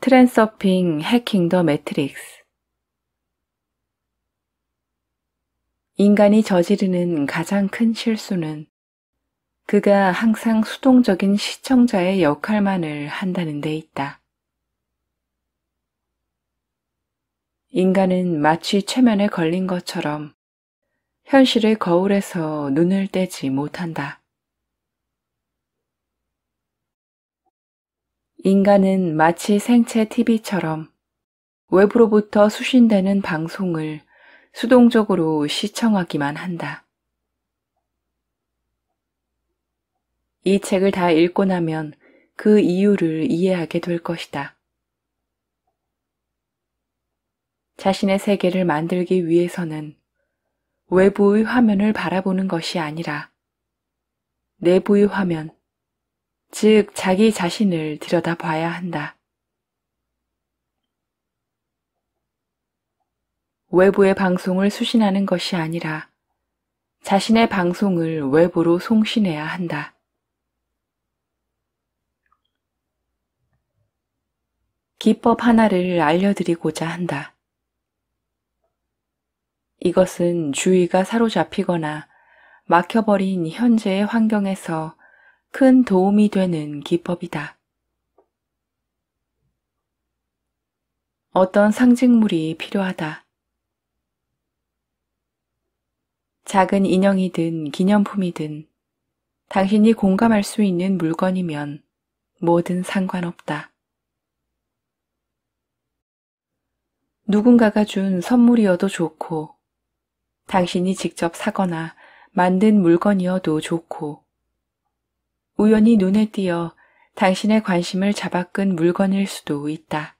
트랜서핑 해킹 더 매트릭스. 인간이 저지르는 가장 큰 실수는 그가 항상 수동적인 시청자의 역할만을 한다는 데 있다. 인간은 마치 최면에 걸린 것처럼 현실의 거울에서 눈을 떼지 못한다. 인간은 마치 생체 TV처럼 외부로부터 수신되는 방송을 수동적으로 시청하기만 한다. 이 책을 다 읽고 나면 그 이유를 이해하게 될 것이다. 자신의 세계를 만들기 위해서는 외부의 화면을 바라보는 것이 아니라 내부의 화면, 즉 자기 자신을 들여다봐야 한다. 외부의 방송을 수신하는 것이 아니라 자신의 방송을 외부로 송신해야 한다. 기법 하나를 알려드리고자 한다. 이것은 주의가 사로잡히거나 막혀버린 현재의 환경에서 큰 도움이 되는 기법이다. 어떤 상징물이 필요하다. 작은 인형이든 기념품이든 당신이 공감할 수 있는 물건이면 뭐든 상관없다. 누군가가 준 선물이어도 좋고 당신이 직접 사거나 만든 물건이어도 좋고 우연히 눈에 띄어 당신의 관심을 잡아끈 물건일 수도 있다.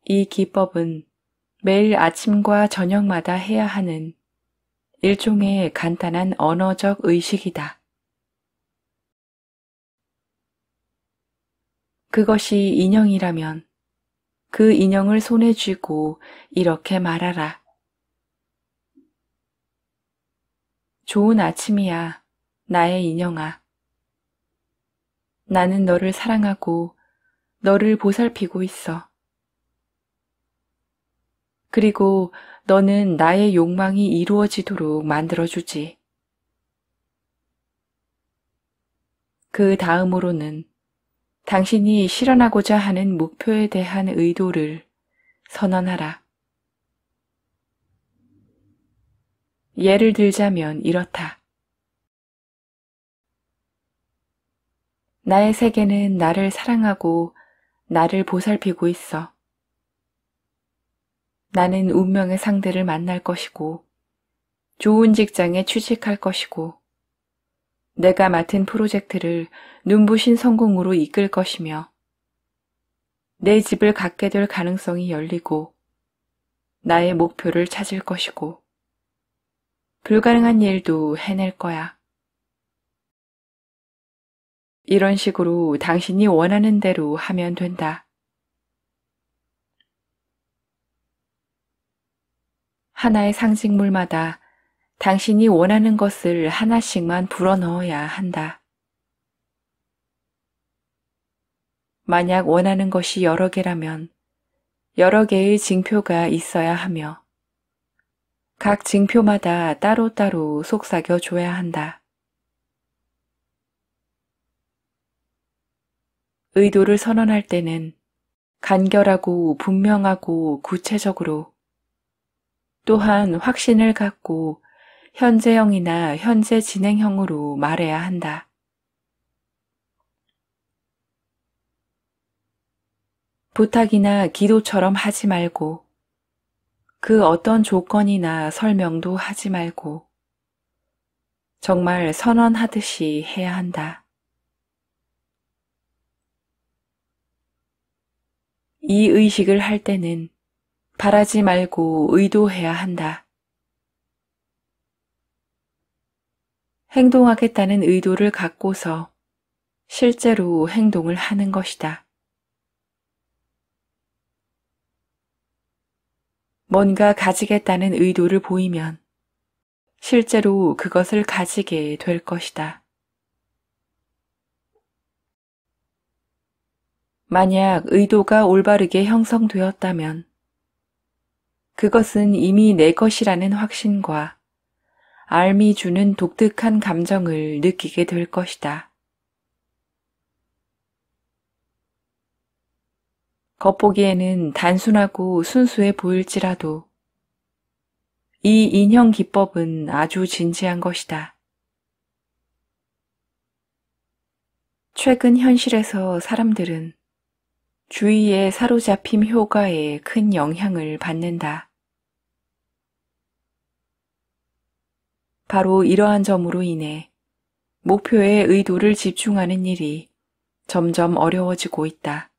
이 기법은 매일 아침과 저녁마다 해야 하는 일종의 간단한 언어적 의식이다. 그것이 인형이라면 그 인형을 손에 쥐고 이렇게 말하라. 좋은 아침이야, 나의 인형아. 나는 너를 사랑하고 너를 보살피고 있어. 그리고 너는 나의 욕망이 이루어지도록 만들어주지. 그 다음으로는 당신이 실현하고자 하는 목표에 대한 의도를 선언하라. 예를 들자면 이렇다. 나의 세계는 나를 사랑하고 나를 보살피고 있어. 나는 운명의 상대를 만날 것이고 좋은 직장에 취직할 것이고 내가 맡은 프로젝트를 눈부신 성공으로 이끌 것이며 내 집을 갖게 될 가능성이 열리고 나의 목표를 찾을 것이고 불가능한 일도 해낼 거야. 이런 식으로 당신이 원하는 대로 하면 된다. 하나의 상징물마다 당신이 원하는 것을 하나씩만 불어넣어야 한다. 만약 원하는 것이 여러 개라면 여러 개의 징표가 있어야 하며 각 징표마다 따로따로 속삭여 줘야 한다. 의도를 선언할 때는 간결하고 분명하고 구체적으로 또한 확신을 갖고 현재형이나 현재 진행형으로 말해야 한다. 부탁이나 기도처럼 하지 말고 그 어떤 조건이나 설명도 하지 말고 정말 선언하듯이 해야 한다. 이 의식을 할 때는 바라지 말고 의도해야 한다. 행동하겠다는 의도를 갖고서 실제로 행동을 하는 것이다. 뭔가 가지겠다는 의도를 보이면 실제로 그것을 가지게 될 것이다. 만약 의도가 올바르게 형성되었다면 그것은 이미 내 것이라는 확신과 알미 주는 독특한 감정을 느끼게 될 것이다. 겉보기에는 단순하고 순수해 보일지라도 이 인형 기법은 아주 진지한 것이다. 최근 현실에서 사람들은 주의의 사로잡힘 효과에 큰 영향을 받는다. 바로 이러한 점으로 인해 목표에 의도를 집중하는 일이 점점 어려워지고 있다.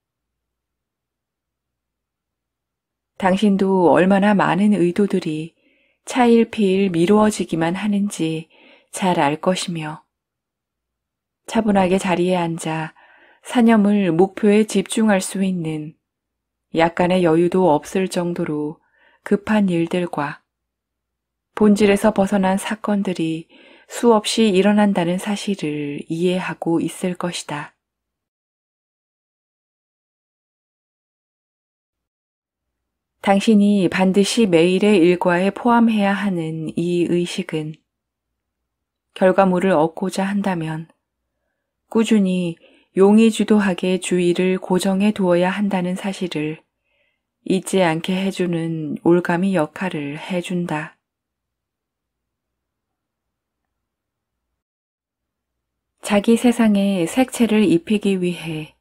당신도 얼마나 많은 의도들이 차일피일 미루어지기만 하는지 잘 알 것이며 차분하게 자리에 앉아 사념을 목표에 집중할 수 있는 약간의 여유도 없을 정도로 급한 일들과 본질에서 벗어난 사건들이 수없이 일어난다는 사실을 이해하고 있을 것이다. 당신이 반드시 매일의 일과에 포함해야 하는 이 의식은 결과물을 얻고자 한다면 꾸준히 용의주도하게 주의를 고정해 두어야 한다는 사실을 잊지 않게 해주는 올가미 역할을 해준다. 자기 세상에 색채를 입히기 위해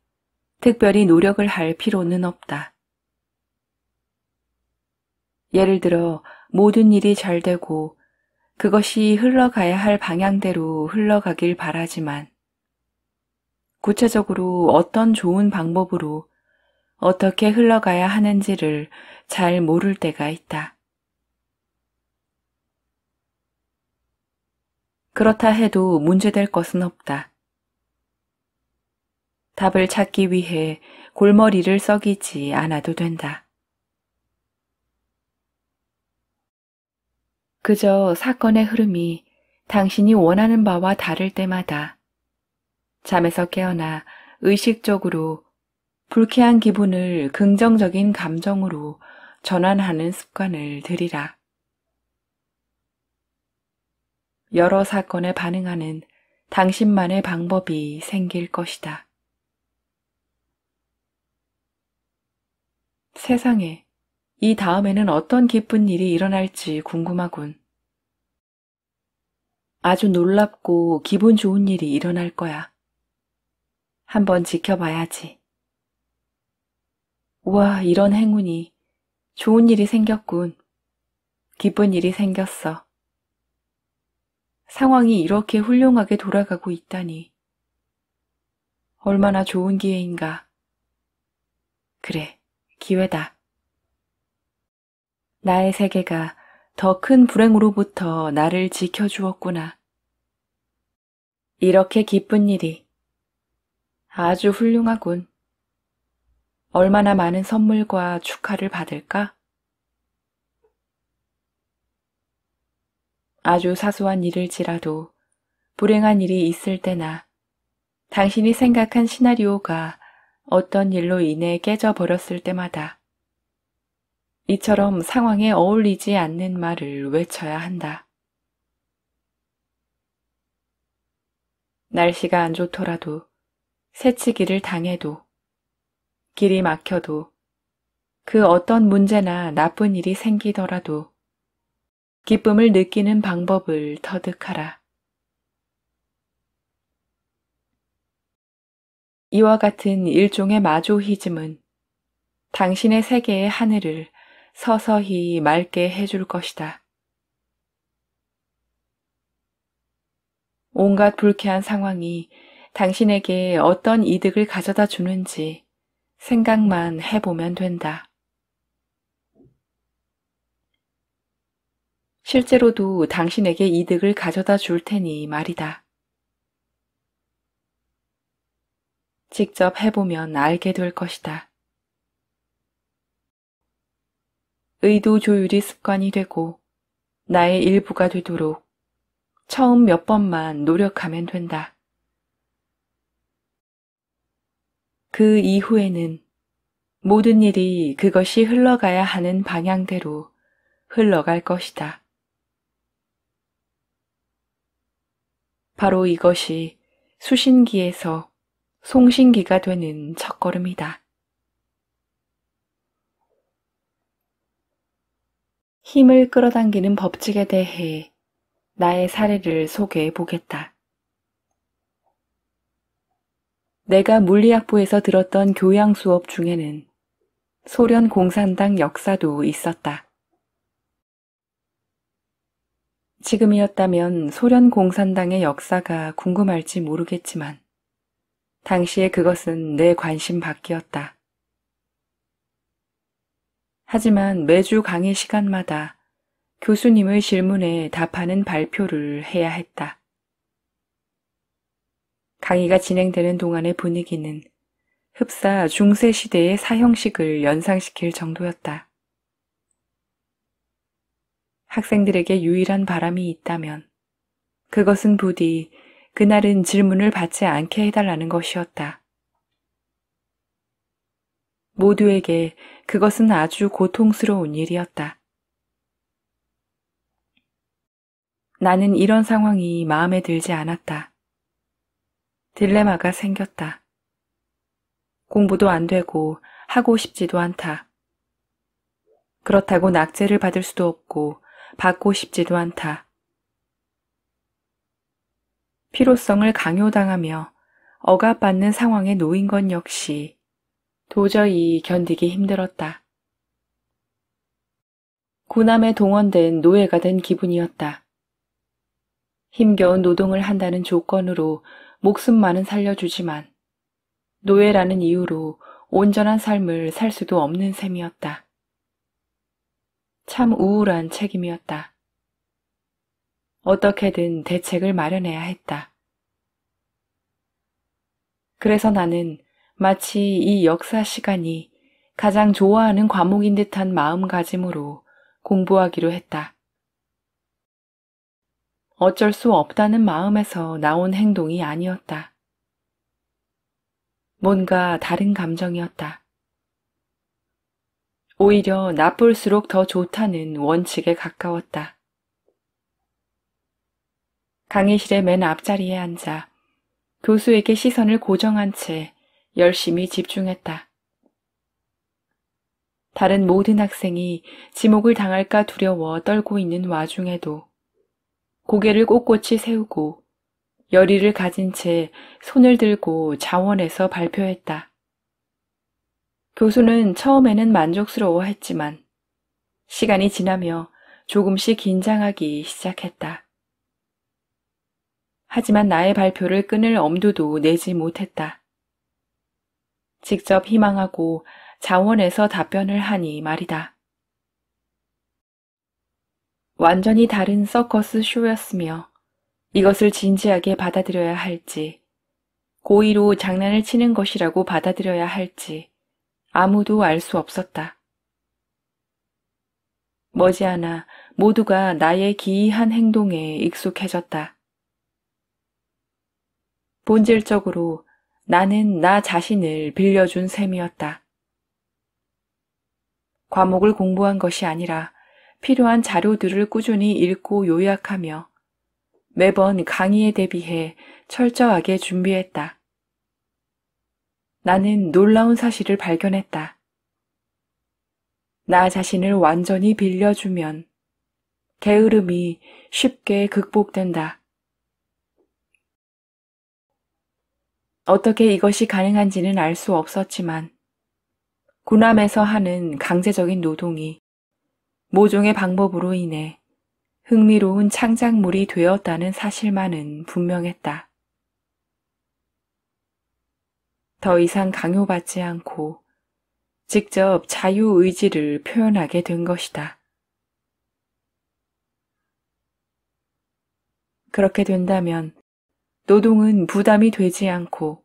특별히 노력을 할 필요는 없다. 예를 들어 모든 일이 잘 되고 그것이 흘러가야 할 방향대로 흘러가길 바라지만 구체적으로 어떤 좋은 방법으로 어떻게 흘러가야 하는지를 잘 모를 때가 있다. 그렇다 해도 문제될 것은 없다. 답을 찾기 위해 골머리를 썩이지 않아도 된다. 그저 사건의 흐름이 당신이 원하는 바와 다를 때마다 잠에서 깨어나 의식적으로 불쾌한 기분을 긍정적인 감정으로 전환하는 습관을 들이라. 여러 사건에 반응하는 당신만의 방법이 생길 것이다. 세상에, 이 다음에는 어떤 기쁜 일이 일어날지 궁금하군. 아주 놀랍고 기분 좋은 일이 일어날 거야. 한번 지켜봐야지. 우와, 이런 행운이. 좋은 일이 생겼군. 기쁜 일이 생겼어. 상황이 이렇게 훌륭하게 돌아가고 있다니. 얼마나 좋은 기회인가. 그래, 기회다. 나의 세계가 더 큰 불행으로부터 나를 지켜주었구나. 이렇게 기쁜 일이. 아주 훌륭하군. 얼마나 많은 선물과 축하를 받을까? 아주 사소한 일일지라도 불행한 일이 있을 때나 당신이 생각한 시나리오가 어떤 일로 인해 깨져버렸을 때마다 이처럼 상황에 어울리지 않는 말을 외쳐야 한다. 날씨가 안 좋더라도, 새치기를 당해도, 길이 막혀도, 그 어떤 문제나 나쁜 일이 생기더라도 기쁨을 느끼는 방법을 터득하라. 이와 같은 일종의 마조히즘은 당신의 세계의 하늘을 서서히 맑게 해줄 것이다. 온갖 불쾌한 상황이 당신에게 어떤 이득을 가져다 주는지 생각만 해보면 된다. 실제로도 당신에게 이득을 가져다 줄 테니 말이다. 직접 해보면 알게 될 것이다. 의도 조율이 습관이 되고 나의 일부가 되도록 처음 몇 번만 노력하면 된다. 그 이후에는 모든 일이 그것이 흘러가야 하는 방향대로 흘러갈 것이다. 바로 이것이 수신기에서 송신기가 되는 첫걸음이다. 힘을 끌어당기는 법칙에 대해 나의 사례를 소개해 보겠다. 내가 물리학부에서 들었던 교양 수업 중에는 소련 공산당 역사도 있었다. 지금이었다면 소련 공산당의 역사가 궁금할지 모르겠지만 당시에 그것은 내 관심 밖이었다. 하지만 매주 강의 시간마다 교수님의 질문에 답하는 발표를 해야 했다. 강의가 진행되는 동안의 분위기는 흡사 중세 시대의 사형식을 연상시킬 정도였다. 학생들에게 유일한 바람이 있다면 그것은 부디 그날은 질문을 받지 않게 해달라는 것이었다. 모두에게 그것은 아주 고통스러운 일이었다. 나는 이런 상황이 마음에 들지 않았다. 딜레마가 생겼다. 공부도 안 되고 하고 싶지도 않다. 그렇다고 낙제를 받을 수도 없고 받고 싶지도 않다. 필요성을 강요당하며 억압받는 상황에 놓인 건 역시 도저히 견디기 힘들었다. 군함에 동원된 노예가 된 기분이었다. 힘겨운 노동을 한다는 조건으로 목숨만은 살려주지만 노예라는 이유로 온전한 삶을 살 수도 없는 셈이었다. 참 우울한 책임이었다. 어떻게든 대책을 마련해야 했다. 그래서 나는 마치 이 역사 시간이 가장 좋아하는 과목인 듯한 마음가짐으로 공부하기로 했다. 어쩔 수 없다는 마음에서 나온 행동이 아니었다. 뭔가 다른 감정이었다. 오히려 나쁠수록 더 좋다는 원칙에 가까웠다. 강의실의 맨 앞자리에 앉아 교수에게 시선을 고정한 채 열심히 집중했다. 다른 모든 학생이 지목을 당할까 두려워 떨고 있는 와중에도 고개를 꼿꼿이 세우고 열의를 가진 채 손을 들고 자원해서 발표했다. 교수는 처음에는 만족스러워했지만 시간이 지나며 조금씩 긴장하기 시작했다. 하지만 나의 발표를 끊을 엄두도 내지 못했다. 직접 희망하고 자원해서 답변을 하니 말이다. 완전히 다른 서커스 쇼였으며 이것을 진지하게 받아들여야 할지, 고의로 장난을 치는 것이라고 받아들여야 할지 아무도 알 수 없었다. 머지않아 모두가 나의 기이한 행동에 익숙해졌다. 본질적으로 나는 나 자신을 빌려준 셈이었다. 과목을 공부한 것이 아니라 필요한 자료들을 꾸준히 읽고 요약하며 매번 강의에 대비해 철저하게 준비했다. 나는 놀라운 사실을 발견했다. 나 자신을 완전히 빌려주면 게으름이 쉽게 극복된다. 어떻게 이것이 가능한지는 알 수 없었지만 군함에서 하는 강제적인 노동이 모종의 방법으로 인해 흥미로운 창작물이 되었다는 사실만은 분명했다. 더 이상 강요받지 않고 직접 자유의지를 표현하게 된 것이다. 그렇게 된다면 노동은 부담이 되지 않고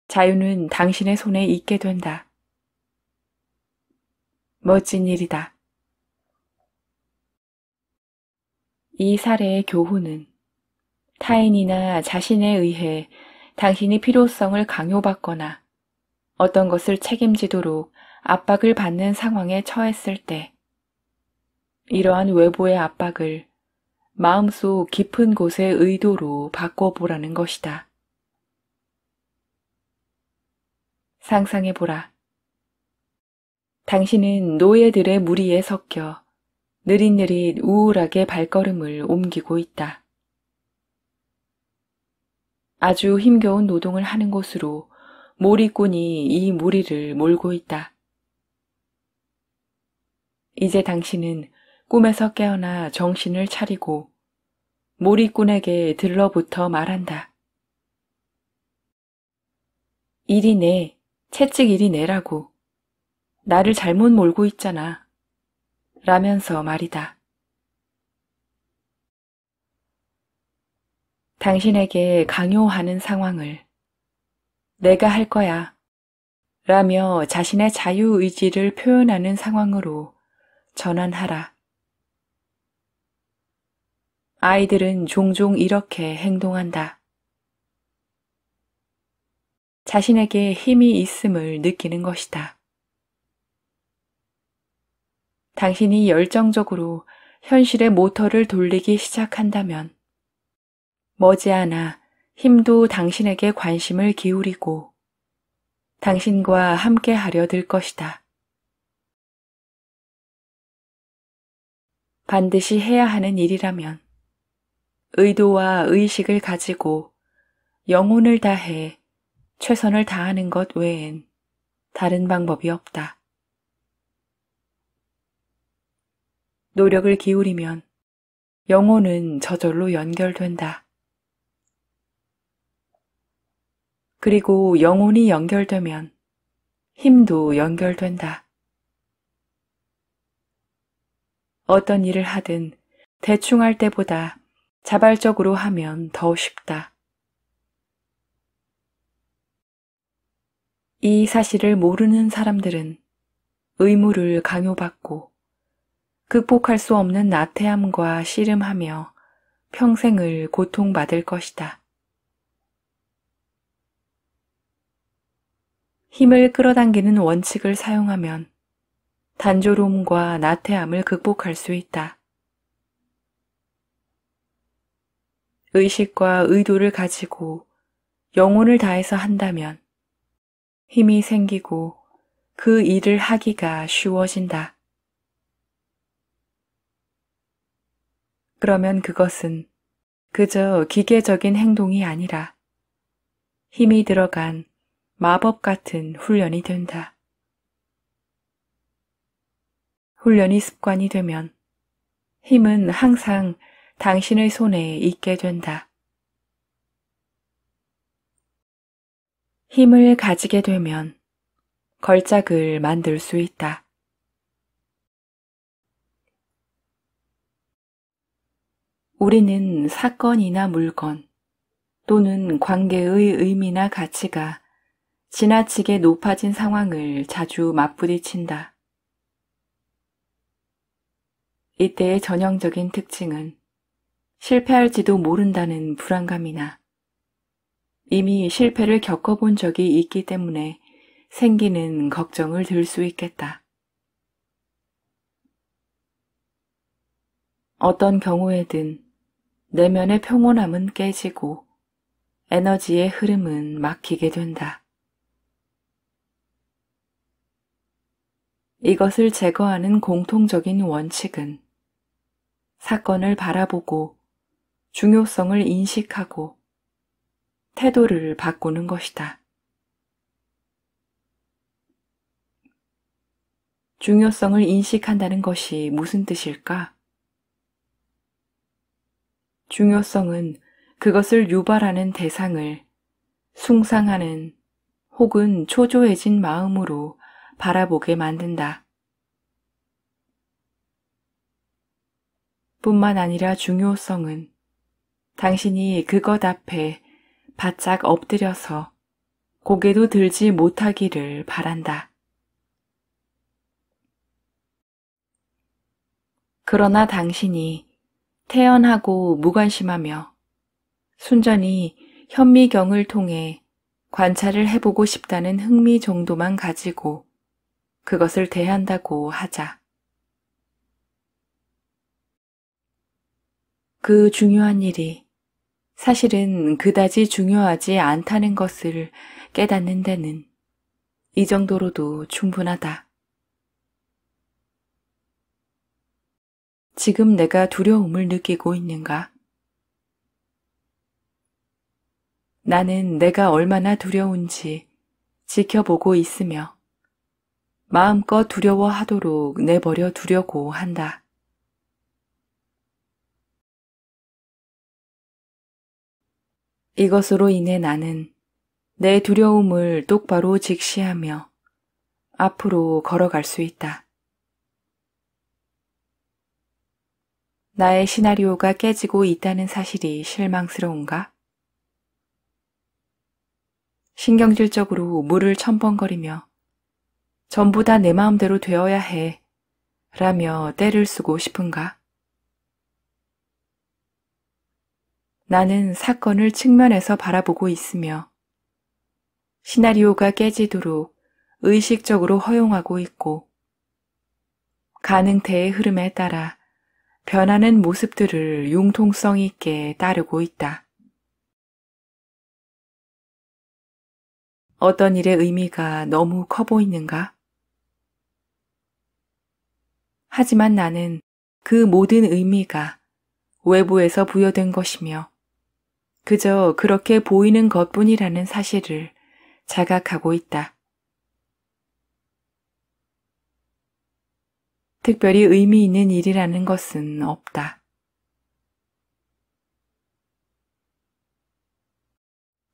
자유는 당신의 손에 있게 된다. 멋진 일이다. 이 사례의 교훈은 타인이나 자신에 의해 당신이 필요성을 강요받거나 어떤 것을 책임지도록 압박을 받는 상황에 처했을 때, 이러한 외부의 압박을 마음속 깊은 곳의 의도로 바꿔보라는 것이다. 상상해보라. 당신은 노예들의 무리에 섞여 느릿느릿 우울하게 발걸음을 옮기고 있다. 아주 힘겨운 노동을 하는 곳으로 몰이꾼이 이 무리를 몰고 있다. 이제 당신은 꿈에서 깨어나 정신을 차리고 몰이꾼에게 들러붙어 말한다. 이리 내, 채찍 이리 내라고. 나를 잘못 몰고 있잖아. 라면서 말이다. 당신에게 강요하는 상황을 내가 할 거야 라며 자신의 자유의지를 표현하는 상황으로 전환하라. 아이들은 종종 이렇게 행동한다. 자신에게 힘이 있음을 느끼는 것이다. 당신이 열정적으로 현실의 모터를 돌리기 시작한다면 머지않아 힘도 당신에게 관심을 기울이고 당신과 함께 하려 들 것이다. 반드시 해야 하는 일이라면 의도와 의식을 가지고 영혼을 다해 최선을 다하는 것 외엔 다른 방법이 없다. 노력을 기울이면 영혼은 저절로 연결된다. 그리고 영혼이 연결되면 힘도 연결된다. 어떤 일을 하든 대충 할 때보다 자발적으로 하면 더 쉽다. 이 사실을 모르는 사람들은 의무를 강요받고 극복할 수 없는 나태함과 씨름하며 평생을 고통받을 것이다. 힘을 끌어당기는 원칙을 사용하면 단조로움과 나태함을 극복할 수 있다. 의식과 의도를 가지고 영혼을 다해서 한다면 힘이 생기고 그 일을 하기가 쉬워진다. 그러면 그것은 그저 기계적인 행동이 아니라 힘이 들어간 마법 같은 훈련이 된다. 훈련이 습관이 되면 힘은 항상 당신의 손에 있게 된다. 힘을 가지게 되면 걸작을 만들 수 있다. 우리는 사건이나 물건 또는 관계의 의미나 가치가 지나치게 높아진 상황을 자주 맞부딪힌다. 이때의 전형적인 특징은 실패할지도 모른다는 불안감이나 이미 실패를 겪어본 적이 있기 때문에 생기는 걱정을 들 수 있겠다. 어떤 경우에든 내면의 평온함은 깨지고 에너지의 흐름은 막히게 된다. 이것을 제거하는 공통적인 원칙은 사건을 바라보고 중요성을 인식하고 태도를 바꾸는 것이다. 중요성을 인식한다는 것이 무슨 뜻일까? 중요성은 그것을 유발하는 대상을 숭상하는 혹은 초조해진 마음으로 바라보게 만든다. 뿐만 아니라 중요성은 당신이 그것 앞에 바짝 엎드려서 고개도 들지 못하기를 바란다. 그러나 당신이 태연하고 무관심하며 순전히 현미경을 통해 관찰을 해보고 싶다는 흥미 정도만 가지고 그것을 대한다고 하자. 그 중요한 일이 사실은 그다지 중요하지 않다는 것을 깨닫는 데는 이 정도로도 충분하다. 지금 내가 두려움을 느끼고 있는가? 나는 내가 얼마나 두려운지 지켜보고 있으며 마음껏 두려워하도록 내버려 두려고 한다. 이것으로 인해 나는 내 두려움을 똑바로 직시하며 앞으로 걸어갈 수 있다. 나의 시나리오가 깨지고 있다는 사실이 실망스러운가? 신경질적으로 물을 첨벙거리며 전부 다 내 마음대로 되어야 해 라며 떼를 쓰고 싶은가? 나는 사건을 측면에서 바라보고 있으며 시나리오가 깨지도록 의식적으로 허용하고 있고 가능태의 흐름에 따라 변하는 모습들을 융통성 있게 따르고 있다. 어떤 일의 의미가 너무 커 보이는가? 하지만 나는 그 모든 의미가 외부에서 부여된 것이며 그저 그렇게 보이는 것뿐이라는 사실을 자각하고 있다. 특별히 의미 있는 일이라는 것은 없다.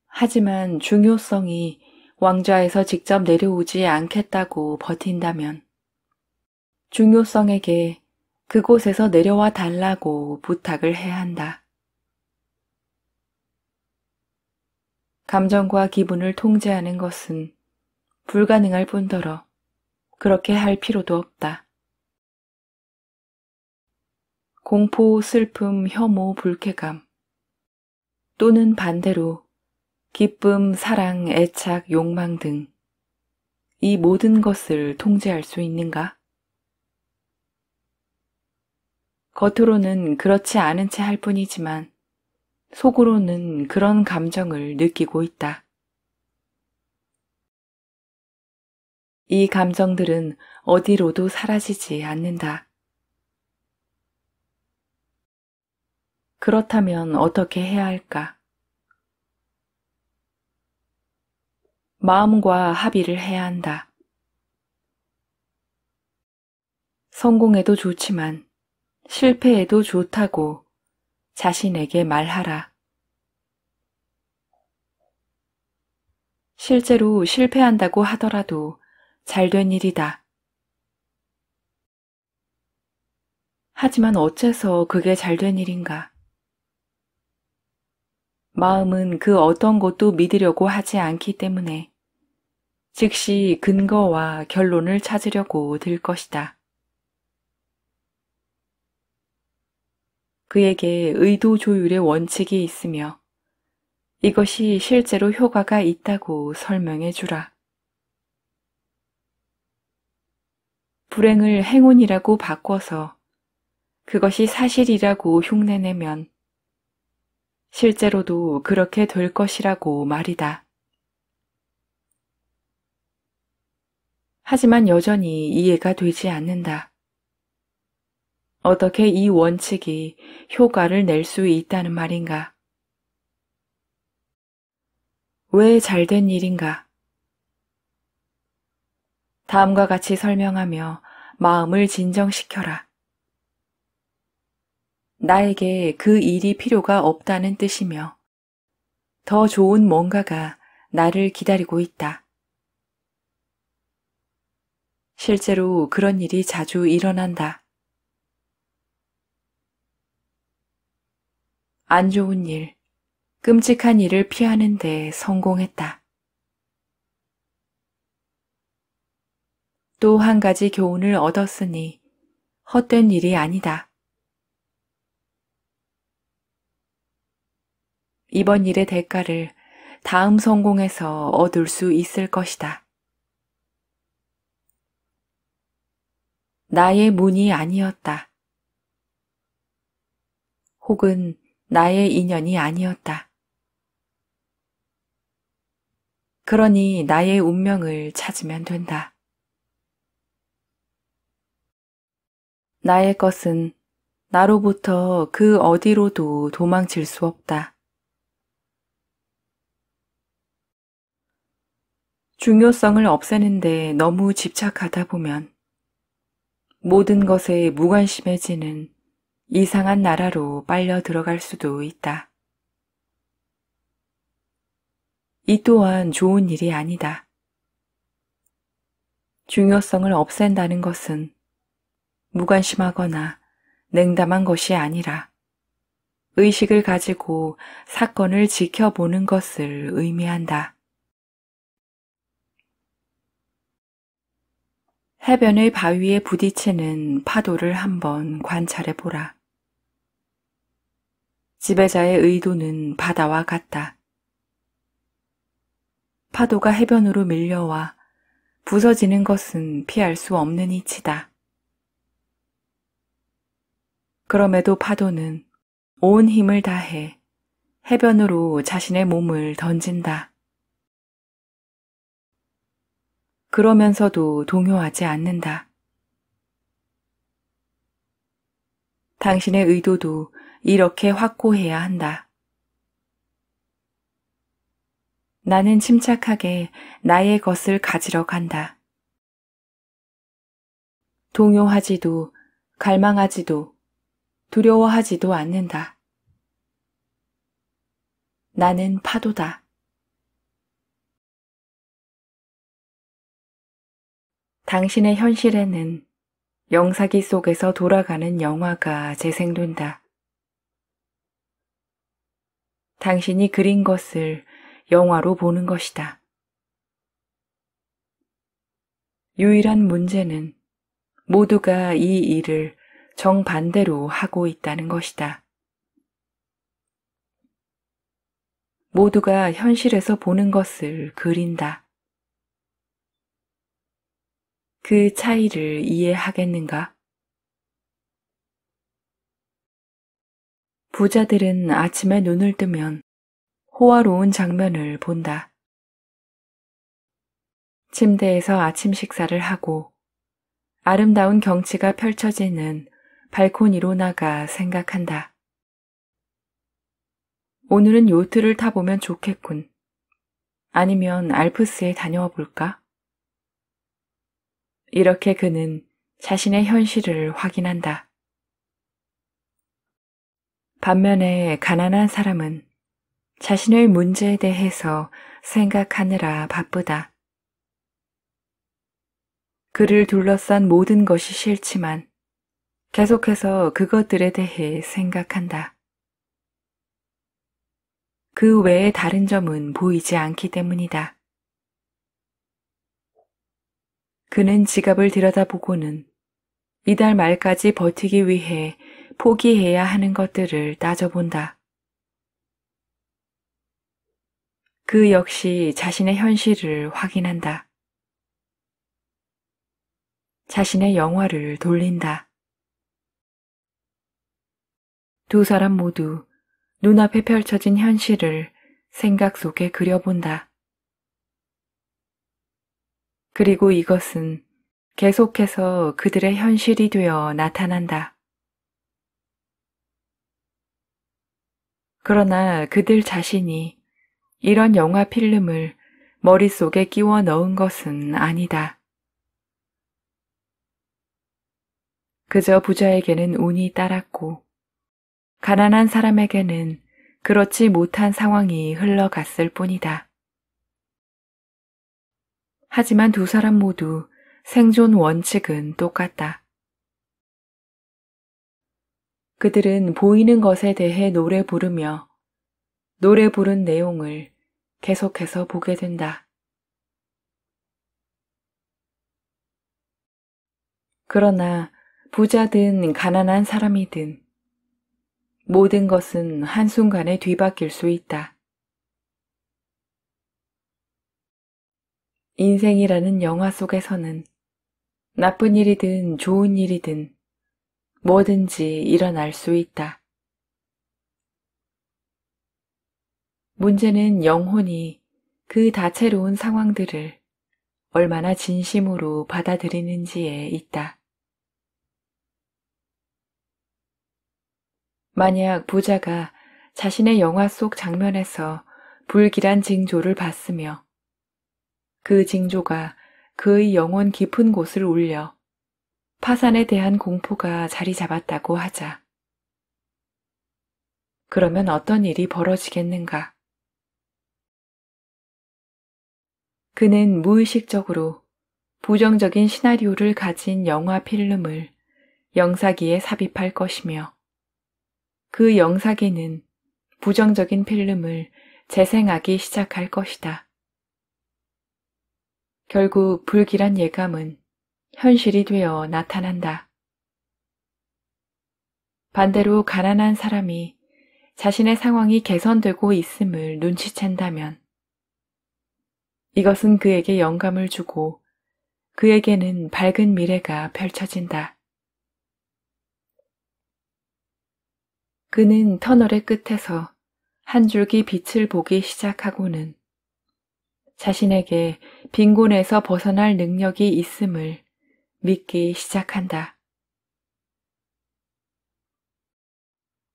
하지만 중요성이 왕좌에서 직접 내려오지 않겠다고 버틴다면 중요성에게 그곳에서 내려와 달라고 부탁을 해야 한다. 감정과 기분을 통제하는 것은 불가능할 뿐더러 그렇게 할 필요도 없다. 공포, 슬픔, 혐오, 불쾌감 또는 반대로 기쁨, 사랑, 애착, 욕망 등 이 모든 것을 통제할 수 있는가? 겉으로는 그렇지 않은 채 할 뿐이지만 속으로는 그런 감정을 느끼고 있다. 이 감정들은 어디로도 사라지지 않는다. 그렇다면 어떻게 해야 할까? 마음과 합의를 해야 한다. 성공해도 좋지만 실패해도 좋다고 자신에게 말하라. 실제로 실패한다고 하더라도 잘된 일이다. 하지만 어째서 그게 잘된 일인가? 마음은 그 어떤 것도 믿으려고 하지 않기 때문에 즉시 근거와 결론을 찾으려고 들 것이다. 그에게 의도 조율의 원칙이 있으며 이것이 실제로 효과가 있다고 설명해 주라. 불행을 행운이라고 바꿔서 그것이 사실이라고 흉내내면 실제로도 그렇게 될 것이라고 말이다. 하지만 여전히 이해가 되지 않는다. 어떻게 이 원칙이 효과를 낼 수 있다는 말인가? 왜 잘된 일인가? 다음과 같이 설명하며 마음을 진정시켜라. 나에게 그 일이 필요가 없다는 뜻이며 더 좋은 뭔가가 나를 기다리고 있다. 실제로 그런 일이 자주 일어난다. 안 좋은 일, 끔찍한 일을 피하는 데 성공했다. 또 한 가지 교훈을 얻었으니 헛된 일이 아니다. 이번 일의 대가를 다음 성공에서 얻을 수 있을 것이다. 나의 문이 아니었다. 혹은 나의 인연이 아니었다. 그러니 나의 운명을 찾으면 된다. 나의 것은 나로부터 그 어디로도 도망칠 수 없다. 중요성을 없애는데 너무 집착하다 보면 모든 것에 무관심해지는 이상한 나라로 빨려 들어갈 수도 있다. 이 또한 좋은 일이 아니다. 중요성을 없앤다는 것은 무관심하거나 냉담한 것이 아니라 의식을 가지고 사건을 지켜보는 것을 의미한다. 해변의 바위에 부딪히는 파도를 한번 관찰해보라. 지배자의 의도는 바다와 같다. 파도가 해변으로 밀려와 부서지는 것은 피할 수 없는 이치다. 그럼에도 파도는 온 힘을 다해 해변으로 자신의 몸을 던진다. 그러면서도 동요하지 않는다. 당신의 의도도 이렇게 확고해야 한다. 나는 침착하게 나의 것을 가지러 간다. 동요하지도 갈망하지도 두려워하지도 않는다. 나는 파도다. 당신의 현실에는 영사기 속에서 돌아가는 영화가 재생된다. 당신이 그린 것을 영화로 보는 것이다. 유일한 문제는 모두가 이 일을 정반대로 하고 있다는 것이다. 모두가 현실에서 보는 것을 그린다. 그 차이를 이해하겠는가? 부자들은 아침에 눈을 뜨면 호화로운 장면을 본다. 침대에서 아침 식사를 하고 아름다운 경치가 펼쳐지는 발코니로 나가 생각한다. 오늘은 요트를 타보면 좋겠군. 아니면 알프스에 다녀와 볼까? 이렇게 그는 자신의 현실을 확인한다. 반면에 가난한 사람은 자신의 문제에 대해서 생각하느라 바쁘다. 그를 둘러싼 모든 것이 싫지만 계속해서 그것들에 대해 생각한다. 그 외에 다른 점은 보이지 않기 때문이다. 그는 지갑을 들여다보고는 이달 말까지 버티기 위해 포기해야 하는 것들을 따져본다. 그 역시 자신의 현실을 확인한다. 자신의 영화를 돌린다. 두 사람 모두 눈앞에 펼쳐진 현실을 생각 속에 그려본다. 그리고 이것은 계속해서 그들의 현실이 되어 나타난다. 그러나 그들 자신이 이런 영화 필름을 머릿속에 끼워 넣은 것은 아니다. 그저 부자에게는 운이 따랐고 가난한 사람에게는 그렇지 못한 상황이 흘러갔을 뿐이다. 하지만 두 사람 모두 생존 원칙은 똑같다. 그들은 보이는 것에 대해 노래 부르며 노래 부른 내용을 계속해서 보게 된다. 그러나 부자든 가난한 사람이든 모든 것은 한순간에 뒤바뀔 수 있다. 인생이라는 영화 속에서는 나쁜 일이든 좋은 일이든 뭐든지 일어날 수 있다. 문제는 영혼이 그 다채로운 상황들을 얼마나 진심으로 받아들이는지에 있다. 만약 부자가 자신의 영화 속 장면에서 불길한 징조를 봤으며 그 징조가 그의 영혼 깊은 곳을 울려 파산에 대한 공포가 자리 잡았다고 하자. 그러면 어떤 일이 벌어지겠는가? 그는 무의식적으로 부정적인 시나리오를 가진 영화 필름을 영사기에 삽입할 것이며 그 영사기는 부정적인 필름을 재생하기 시작할 것이다. 결국 불길한 예감은 현실이 되어 나타난다. 반대로 가난한 사람이 자신의 상황이 개선되고 있음을 눈치챈다면 이것은 그에게 영감을 주고 그에게는 밝은 미래가 펼쳐진다. 그는 터널의 끝에서 한 줄기 빛을 보기 시작하고는 자신에게 빈곤에서 벗어날 능력이 있음을 믿기 시작한다.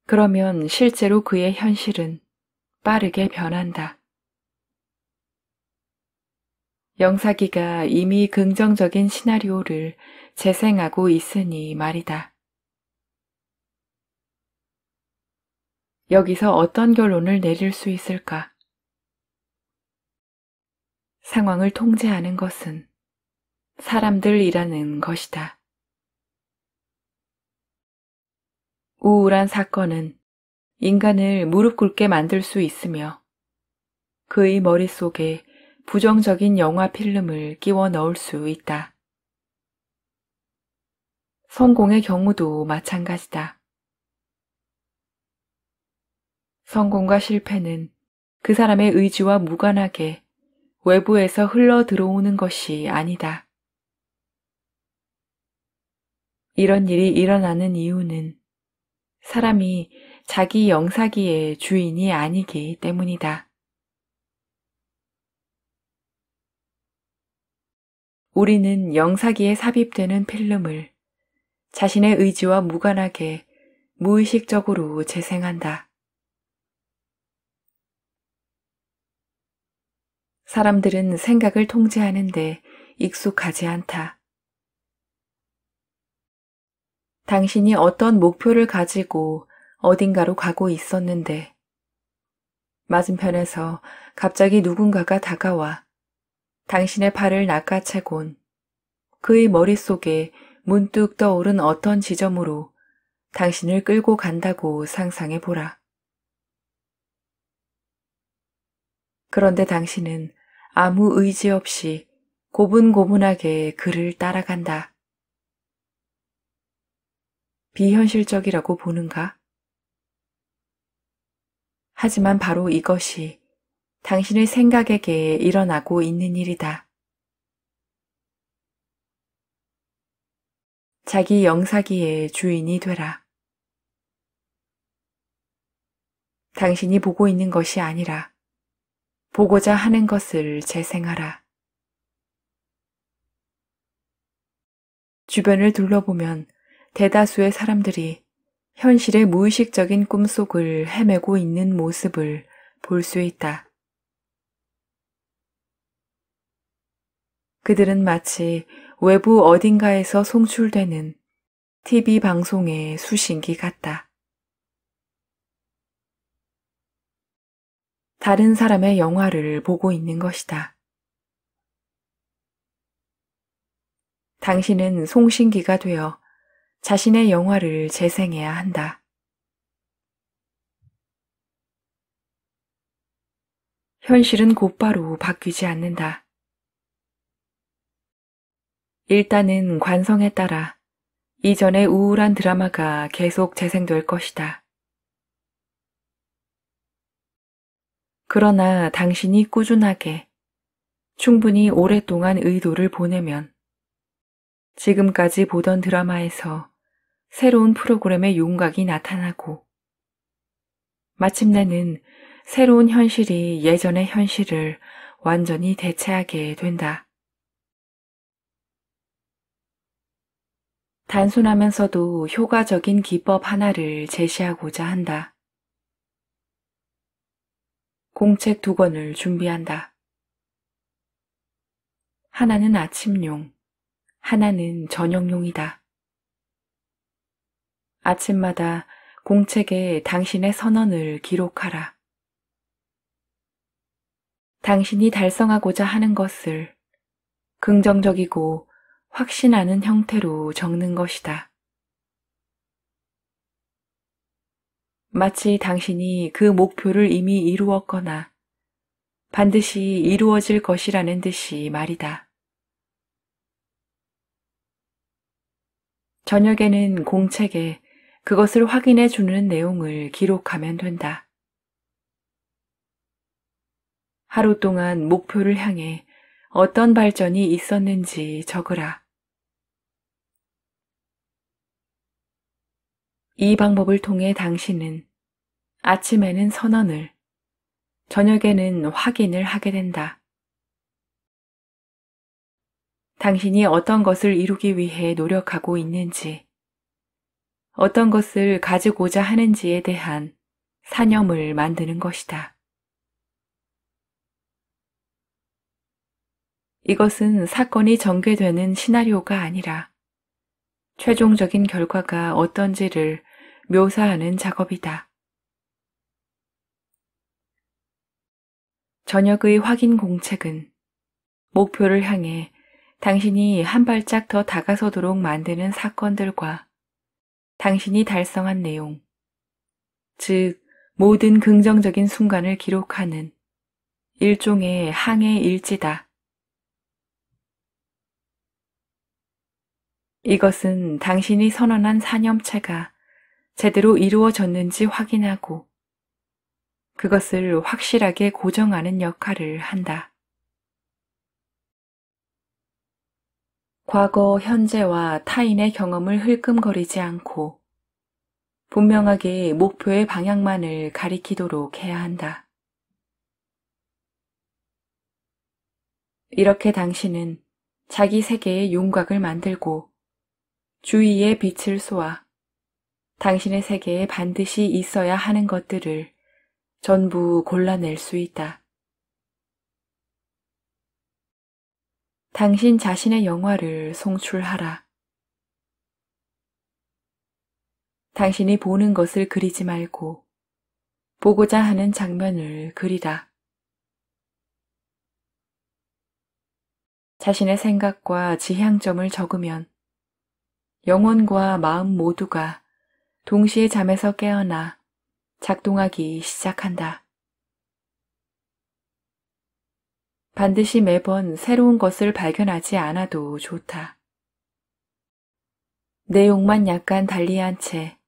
그러면 실제로 그의 현실은 빠르게 변한다. 영사기가 이미 긍정적인 시나리오를 재생하고 있으니 말이다. 여기서 어떤 결론을 내릴 수 있을까? 상황을 통제하는 것은 사람들이라는 것이다. 우울한 사건은 인간을 무릎 꿇게 만들 수 있으며 그의 머릿속에 부정적인 영화 필름을 끼워 넣을 수 있다. 성공의 경우도 마찬가지다. 성공과 실패는 그 사람의 의지와 무관하게 외부에서 흘러 들어오는 것이 아니다. 이런 일이 일어나는 이유는 사람이 자기 영사기의 주인이 아니기 때문이다. 우리는 영사기에 삽입되는 필름을 자신의 의지와 무관하게 무의식적으로 재생한다. 사람들은 생각을 통제하는데 익숙하지 않다. 당신이 어떤 목표를 가지고 어딘가로 가고 있었는데 맞은편에서 갑자기 누군가가 다가와 당신의 팔을 낚아채곤 그의 머릿속에 문득 떠오른 어떤 지점으로 당신을 끌고 간다고 상상해 보라. 그런데 당신은 아무 의지 없이 고분고분하게 그를 따라간다. 비현실적이라고 보는가? 하지만 바로 이것이 당신의 생각에게 일어나고 있는 일이다. 자기 영사기의 주인이 되라. 당신이 보고 있는 것이 아니라 보고자 하는 것을 재생하라. 주변을 둘러보면 대다수의 사람들이 현실의 무의식적인 꿈속을 헤매고 있는 모습을 볼 수 있다. 그들은 마치 외부 어딘가에서 송출되는 TV 방송의 수신기 같다. 다른 사람의 영화를 보고 있는 것이다. 당신은 송신기가 되어 자신의 영화를 재생해야 한다. 현실은 곧바로 바뀌지 않는다. 일단은 관성에 따라 이전의 우울한 드라마가 계속 재생될 것이다. 그러나 당신이 꾸준하게 충분히 오랫동안 의도를 보내면 지금까지 보던 드라마에서 새로운 프로그램의 윤곽이 나타나고 마침내는 새로운 현실이 예전의 현실을 완전히 대체하게 된다. 단순하면서도 효과적인 기법 하나를 제시하고자 한다. 공책 2권을 준비한다. 하나는 아침용, 하나는 저녁용이다. 아침마다 공책에 당신의 선언을 기록하라. 당신이 달성하고자 하는 것을 긍정적이고 확신하는 형태로 적는 것이다. 마치 당신이 그 목표를 이미 이루었거나 반드시 이루어질 것이라는 듯이 말이다. 저녁에는 공책에 그것을 확인해 주는 내용을 기록하면 된다. 하루 동안 목표를 향해 어떤 발전이 있었는지 적으라. 이 방법을 통해 당신은 아침에는 선언을, 저녁에는 확인을 하게 된다. 당신이 어떤 것을 이루기 위해 노력하고 있는지, 어떤 것을 가지고자 하는지에 대한 사념을 만드는 것이다. 이것은 사건이 전개되는 시나리오가 아니라 최종적인 결과가 어떤지를 묘사하는 작업이다. 저녁의 확인 공책은 목표를 향해 당신이 한 발짝 더 다가서도록 만드는 사건들과 당신이 달성한 내용, 즉 모든 긍정적인 순간을 기록하는 일종의 항해 일지다. 이것은 당신이 선언한 사념체가 제대로 이루어졌는지 확인하고 그것을 확실하게 고정하는 역할을 한다. 과거, 현재와 타인의 경험을 흘끔거리지 않고 분명하게 목표의 방향만을 가리키도록 해야 한다. 이렇게 당신은 자기 세계의 윤곽을 만들고 주위에 빛을 쏘아 당신의 세계에 반드시 있어야 하는 것들을 전부 골라낼 수 있다. 당신 자신의 영화를 송출하라. 당신이 보는 것을 그리지 말고 보고자 하는 장면을 그리라. 자신의 생각과 지향점을 적으면 영혼과 마음 모두가 동시에 잠에서 깨어나 작동하기 시작한다. 반드시 매번 새로운 것을 발견하지 않아도 좋다. 내용만 약간 달리한 채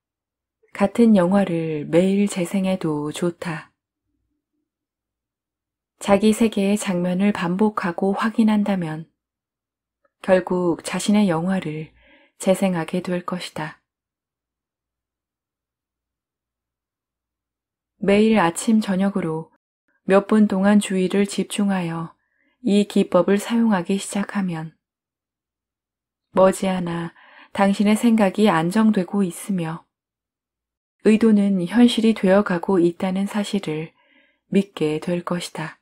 같은 영화를 매일 재생해도 좋다. 자기 세계의 장면을 반복하고 확인한다면 결국 자신의 영화를 재생하게 될 것이다. 매일 아침 저녁으로 몇 분 동안 주의를 집중하여 이 기법을 사용하기 시작하면 머지않아 당신의 생각이 안정되고 있으며 의도는 현실이 되어가고 있다는 사실을 믿게 될 것이다.